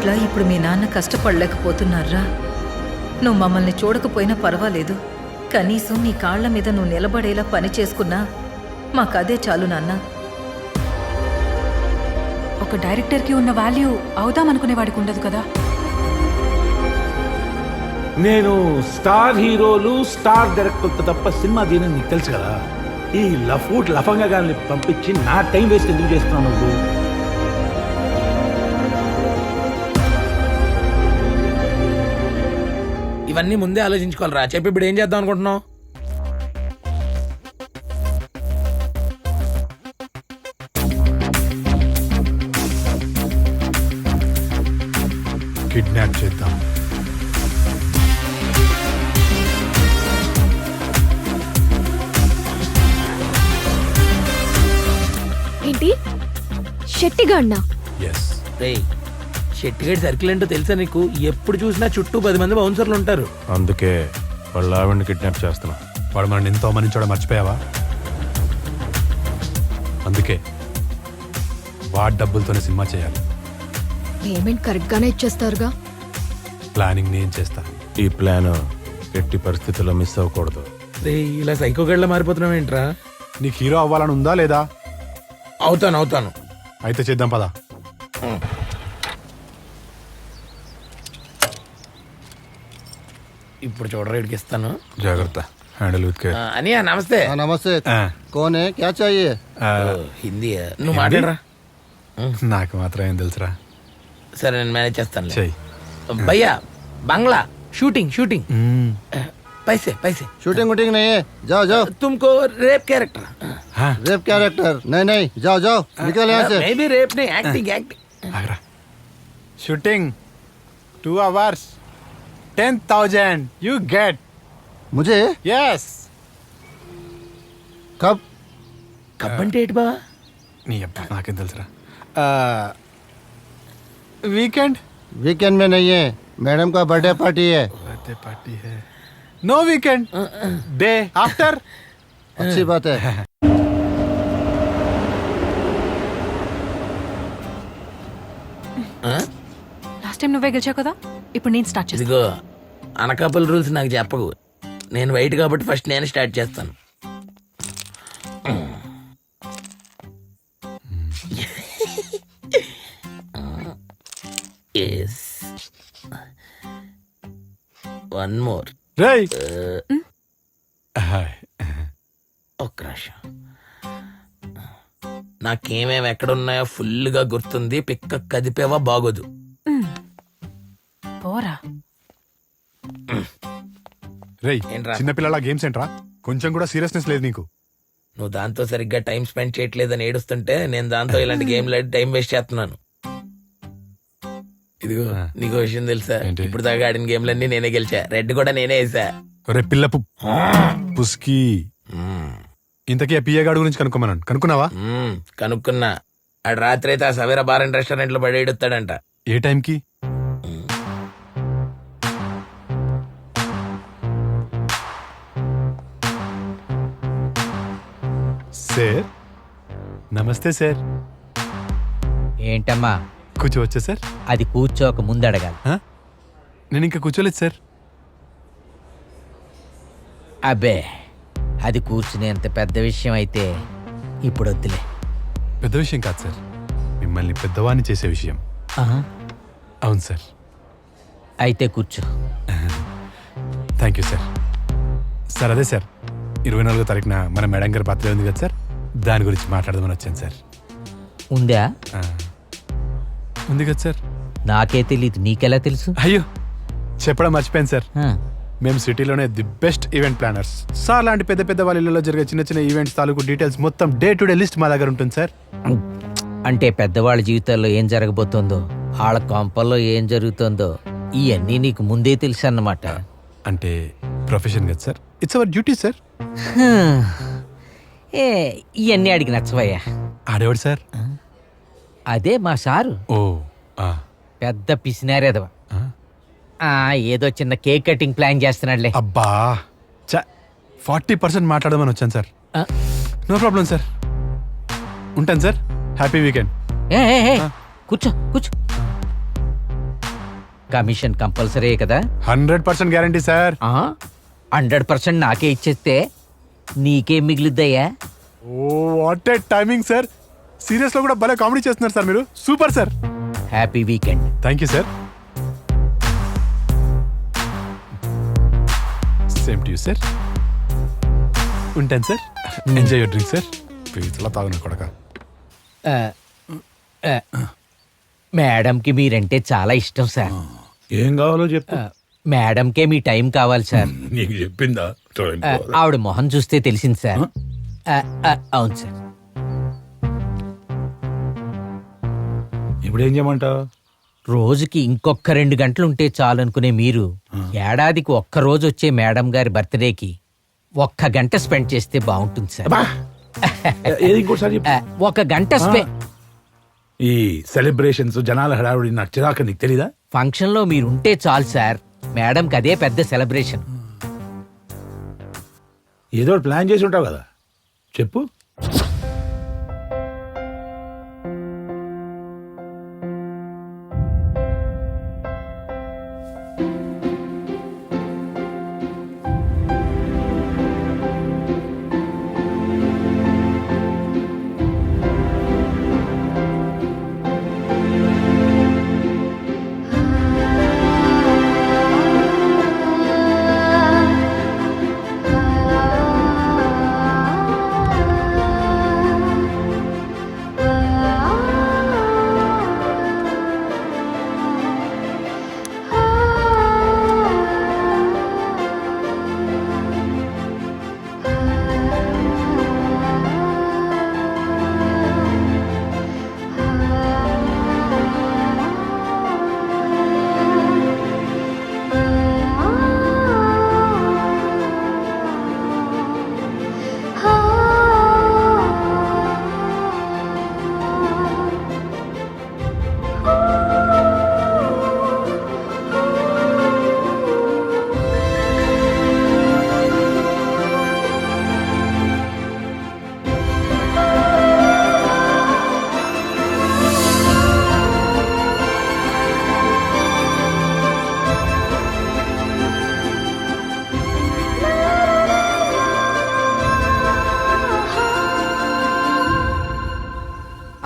పట్ల ఇప్పుడు మీ నాన్న కష్టపడలేకపోతున్నారా? నువ్వు మమ్మల్ని చూడకపోయినా పర్వాలేదు, కనీసం నీ కాళ్ల మీద నువ్వు నిలబడేలా పని చేసుకున్నా మాకదే చాలు నాన్న. ఒక డైరెక్టర్కి ఉన్న వాల్యూ అవుదామనుకునేవాడికి ఉండదు కదా. నేను స్టార్ హీరోలు స్టార్ డైరెక్టర్తో తప్ప సినిమా దీని నీకు తెలుసు కదా. ఈ లఫంగా గారిని పంపించి నా టైం వేస్ట్ ఎందుకు చేస్తున్నావు నువ్వు? ఇవన్నీ ముందే ఆలోచించుకోవాలరా. చెప్పి ఇప్పుడు ఏం చేద్దాం అనుకుంటున్నావు? కిడ్నాప్ చేద్దాం. ఏంటి శెట్టిగా అన్నా? ఎస్. రేయ్, షెట్టిగడి సర్కిల్ ఏంటో తెలుసా నీకు? ఎప్పుడు చూసినా చుట్టూ 10 మంది బౌన్సర్లు ఉంటారు. అందుకే వాళ్ళ ఆవిడ్ని కిడ్నాప్ చేస్తున్నా. వాడు మనం ఎంతో మనించోడ మర్చిపోయావా? అందుకే వాడి డబ్బులతోనే సినిమా చేయాలి. పేమెంట్ కరెక్ట్ గానే ఇచ్చేస్తారుగా? ప్లానింగ్ నేను చేస్తా. ఈ ప్లాన్ ఎట్టి పరిస్థితుల్లో మిస్ అవ్వకూడదు. రేయ్, ఇలా సైకోగడ్లా మారిపోతున్నావు ఏంట్రా? నీకు హీరో అవ్వాలని ఉందా లేదా? అవుతాను. అయితే చేద్దాం పదా. ఇప్పుడు చూడరేడికి ఇస్తాను. జాగ్రత్త, హ్యాండిల్ విత్ కేర్. అనియా నమస్తే. नमस्ते। कौन है, क्या चाहिए? హిందీ నువ్వు మాట్లాడరా. నాకు మాత్రం ఏం తెలుసురా. సరే, నేను మేనేజ్ చేస్తాను. చెయ్యి. భయ్యా, బంగ్లా షూటింగ్ पैसे शूटिंग वूटिंग नहीं है, जाओ जाओ। तुमको रेप कैरेक्टर. रेप कैरेक्टर नहीं, जाओ जाओ, निकल यहाँ से। मैं भी रेप नहीं, एक्टिंग. ఆగరా. Shooting 2 hours 10,000 you get. मुझे ఎస్. कब? కబ్బంటే ఏంటి బావా? నీ అబ్బా నాకేం తెలుసురా. వీకెండ్. वीकेंड में नहीं है, मैडम का बर्थडे पार्टी है। बर्थडे पार्टी है. No weekend, day after. अच्छी बात है। లాస్ట్ టైం నువ్వే గెలిచావు కదా, ఇప్పుడు నేను స్టార్ట్ చేస్తాను. ఇదిగో, అనకాపల్లి రూల్స్ నాకు చెప్పకు. నేను వైట్ కాబట్టి ఫస్ట్ నేను స్టార్ట్ చేస్తాను. One more. రేయ్. ఒక్క నిమిషం. నాకేమేమి ఎక్కడున్నాయో ఫుల్గా గుర్తుంది. పిక్క కదిపేవా బాగోదు. పోరా. రేయ్, ఏంట్రా? చిన్నపిల్లల గేమ్స్ ఏంట్రా? కొంచెం కూడా సీరియస్నెస్ లేదు నీకు. నువ్వు దాంతో సరిగ్గా టైం స్పెండ్ చేయట్లేదని ఏడుస్తుంటే నేను దాంతో ఇలాంటి గేమ్లు టైం వేస్ట్ చేస్తున్నాను. ఇదిగో, నీకు విషయం తెలుసా? ఏంటి? ఇప్పుడు దాకా ఆడిన గేమ్లన్నీ నేనే గెలిచా. రెడ్ కూడా నేనే వేసా. రే పిల్లపు పుస్కి. ఇంతకీ ఆ పియ్యగాడు గురించి కనుక్కున్నావా? కనుక్కున్నా. ఆడు రాత్రి అయితే ఆ సవేరా బార్ అండ్ రెస్టారెంట్ లో పడేడుతాడంట. ఏ టైంకి? సార్ నమస్తే సార్. ఏంటమ్మా కూర్చోవచ్చా సార్? అది కూర్చోక ముందు అడగాలి. నేను ఇంకా కూర్చోలేదు సార్. అబ్బే, అది కూర్చునేంత పెద్ద విషయం అయితే ఇప్పుడు వద్దులే. పెద్ద విషయం కాదు సార్, మిమ్మల్ని పెద్దవాణ్ణి చేసే విషయం. అవును సార్. అయితే కూర్చో. Thank you sir. సార్ అదే సార్, 24వ తారీఖున మన మేడం గారి బర్త్డే ఉంది కదా సార్, దాని గురించి మాట్లాడదామని వచ్చాను సార్. ఉందా? ఉంది కదా సార్. నాకే తెలీదు, నీకెలా తెలుసు? అయ్యో, చెప్పడం మర్చిపోయాను సార్. ఆ, మేము సిటీలోనే the best event planners sir. లాంటి పెద్ద పెద్ద వాళ్ళ ఇళ్ళలో జరిగే చిన్న చిన్న ఈవెంట్స్ తాలూకు డీటెయిల్స్ మొత్తం డే టు డే లిస్ట్ మా దగ్గర ఉంటుంది సార్. అంటే పెద్దవాళ్ళ జీవితాల్లో ఏం జరగబోతోందో, వాళ్ళ కొంపల్లో ఏం జరుగుతుందో ఇవన్నీ నీకు ముందే తెలుసు అన్నమాట. అంటే ప్రొఫెషన్ కదా sir, it's our duty sir. ఏ ఇవన్నీ అడిగి నచ్చవయ్యా. ఆడేవాడు సార్? అదే మా సారు. ఓ, పెద్ద పిసినారేదవా. ఏదో చిన్న కేక్ కటింగ్ ప్లాన్ చేస్తున్నాడులే. అబ్బా, 40% మాట్లాడమని వచ్చాను సార్. నో ప్రాబ్లం సార్, ఉంటాను సార్. Happy weekend. కూర్చో కూర్చో. కమిషన్ కంపల్సరీ కదా? 100% గ్యారంటీ సార్. 100% నాకే ఇచ్చేస్తే నీకేం మిగులుద్దయ్యా? Oh what a timing sir. Serious లో కూడా భలే కామెడీ చేస్తున్నారు సార్ మీరు. Super sir. Happy weekend. Thank you sir. Same to you sir. ఉంటాను sir. Enjoy your drink sir. పీతలా తాగున కొడక. మేడంకి మీరంటే చాలా ఇష్టం సార్. ఏం కావాలో చెప్పు. మేడంకే మీ టైం కావాలి సార్. నీకు చెప్పిందా? ఆవిడ మొహం చూస్తే తెలిసింది సార్. అవును సార్. ఇప్పుడు ఏం చేయమంటావు? రోజుకి ఇంకొక 2 గంటలు ఉంటే చాలు అనుకునే మీరు ఏడాదికి ఒక్క రోజు వచ్చే మేడం గారి బర్త్డేకి 1 గంట స్పెండ్ చేస్తే బాగుంటుంది సార్. ఏది ఇంకోసారి చెప్పు. 1 గంట ఈ సెలబ్రేషన్స్ జనాల హడావుడి నాకు చిరాక, నీకు తెలీదా? ఫంక్షన్ లో మీరుంటే చాలు సార్. మేడంకి అదే పెద్ద సెలబ్రేషన్. ఏదో ఒకటి ప్లాన్ చేసి ఉంటావు కదా, చెప్పు.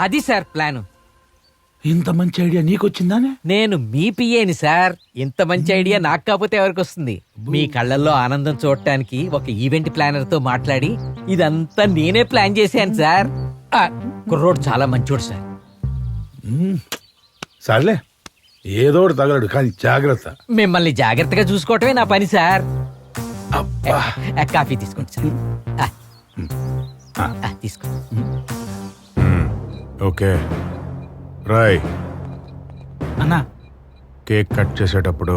అది సార్ ప్లాను. ఇంత మంచి ఐడియా నీకు వచ్చిందానే? నేను మీ పిఏని సార్. ఇంత మంచి ఐడియా నాకు కాకపోతే ఎవరికి వస్తుంది? మీ కళ్ళల్లో ఆనందం చూడటానికి ఒక ఈవెంట్ ప్లానర్ తో మాట్లాడి ఇదంతా నేనే ప్లాన్ చేశాను సార్. కుర్రోడు చాలా మంచోడు సార్. సర్లే, ఏదో ఒకటి తగలడు, కానీ జాగ్రత్త. మిమ్మల్ని జాగ్రత్తగా చూసుకోవటమే నా పని సార్. కాఫీ తీసుకోండి సార్. తీసుకోండి. ఓకే రాయ్. అన్నా కేక్ కట్ చేసేటప్పుడు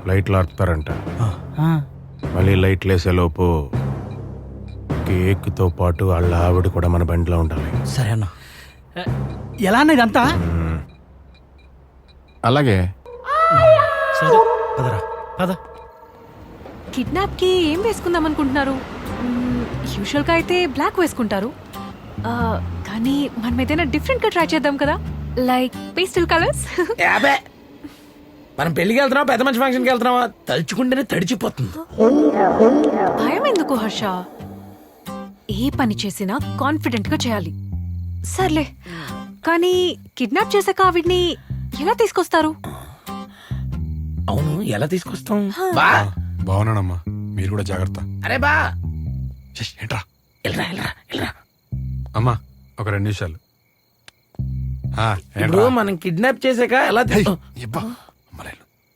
లైట్లు ఆర్పుతారంట. మళ్ళీ లైట్లు వేసేలోపు కేక్తో పాటు వాళ్ళ ఆవిడ కూడా మన బండిలో ఉండాలి. సరే అన్నా. ఎలా అన్న ఇదంతా? అలాగే. సరే పదరా పద. కిడ్నాప్ కి ఏం వేసుకుందాం అనుకుంటున్నారు? యూజువల్ గా అయితే బ్లాక్ వేసుకుంటారు. కానీ మనం ఏదైనా డిఫరెంట్ గా ట్రై చేద్దాం కదా, లైక్ పేస్టల్ కలర్స్. మనం పెళ్లికి వెళ్తున్నావా పెద్ద మంచి ఫంక్షన్కి వెళ్తున్నావా? తలుచుకుంటేనే తడిచిపోతుంది. భయం ఎందుకు హర్ష? ఏ పని చేసినా కాన్ఫిడెంట్ గా చేయాలి. సర్లే, కానీ కిడ్నాప్ చేసాక ఆవిడ్ని ఎలా తీసుకొస్తారు? అవును, ఎలా తీసుకొస్తాం? బాగున్నానమ్మా, మీరు కూడా జాగ్రత్త. అరే బా, ఏంట్రా? వెళ్ళరా వెళ్ళరా వెళ్ళరా. అమ్మా ఒక 2 నిమిషాలు. ఇప్పుడు మనం కిడ్నాప్ చేసాక ఎలా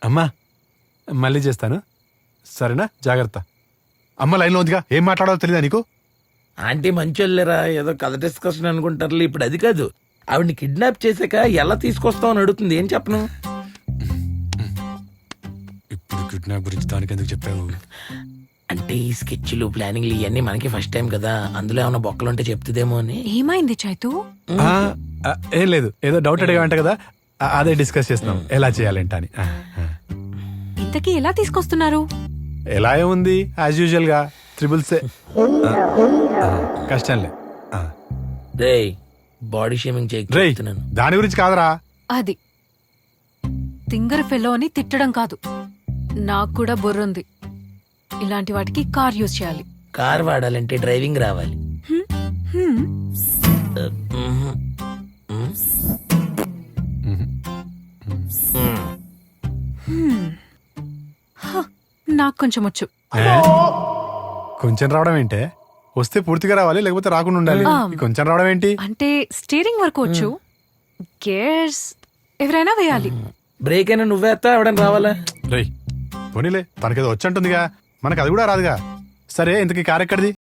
అమ్మా మళ్ళీ చేస్తాను, సరేనా? జాగ్రత్త. అమ్మ లైన్లో ఉందిగా, ఏం మాట్లాడాలో తెలియదా నీకు? ఆంటీ మంచోళ్ళేరా, ఏదో కథ డిస్కషన్ అనుకుంటారులే. ఇప్పుడు అది కాదు, ఆవిడ్ని కిడ్నాప్ చేసాక ఎలా తీసుకొస్తావు అని అడుగుతుంది. ఏం చెప్పను? ఇప్పుడు కిడ్నాప్ గురించి దానికి ఎందుకు చెప్పావు? అంటే ఈ స్కెచ్లు ప్లానింగ్లు ఇవన్నీ మనకి ఫస్ట్ టైం కదా, అందులో ఏమైనా బొక్కలు ఉంటే చెప్తుందేమో అని. ఏమైంది చైతు? ఏం లేదు, ఏదో డౌట్ అడిగామంట కదా, అదే డిస్కస్ చేస్తున్నాం ఎలా చేయాలంట అని. ఇంతకీ ఎలా తీసుకొస్తున్నారు? ఎలా ఏముంది, యాజ్ యూజువల్ గా త్రిబుల్సే. కష్టంలే. రేయ్, బాడీ షేమింగ్ రేయ్, దాని గురించి కాదురా. అది తింగర ఫెలో అని తిట్టడం కాదు, నాకు కూడా బుర్రుంది. ఇలాంటి వాటికి కార్ యూజ్ చేయాలి. కార్ వాడాలంటే డ్రైవింగ్ రావాలి. హ్మ్. నాకు కొంచెం వచ్చు. ఏ? కొంచెం రావడం ఏంటే? వస్తే పూర్తిగా రావాలి, లేకపోతే రాకుండా ఉండాలి. ఈ కొంచెం రావడం ఏంటి? అంటే స్టీరింగ్ వరకు వచ్చు, గేర్స్ ఎవరైనా వేయాలి. బ్రేక్ అయినా నువ్వేస్తా అవడం రావాలా? రేయ్ పోనీలే, తనకేదో వచ్చంటుందిగా, మనకు అది కూడా రాదుగా. సరే ఇంతకీ కార్ ఎక్కడిది?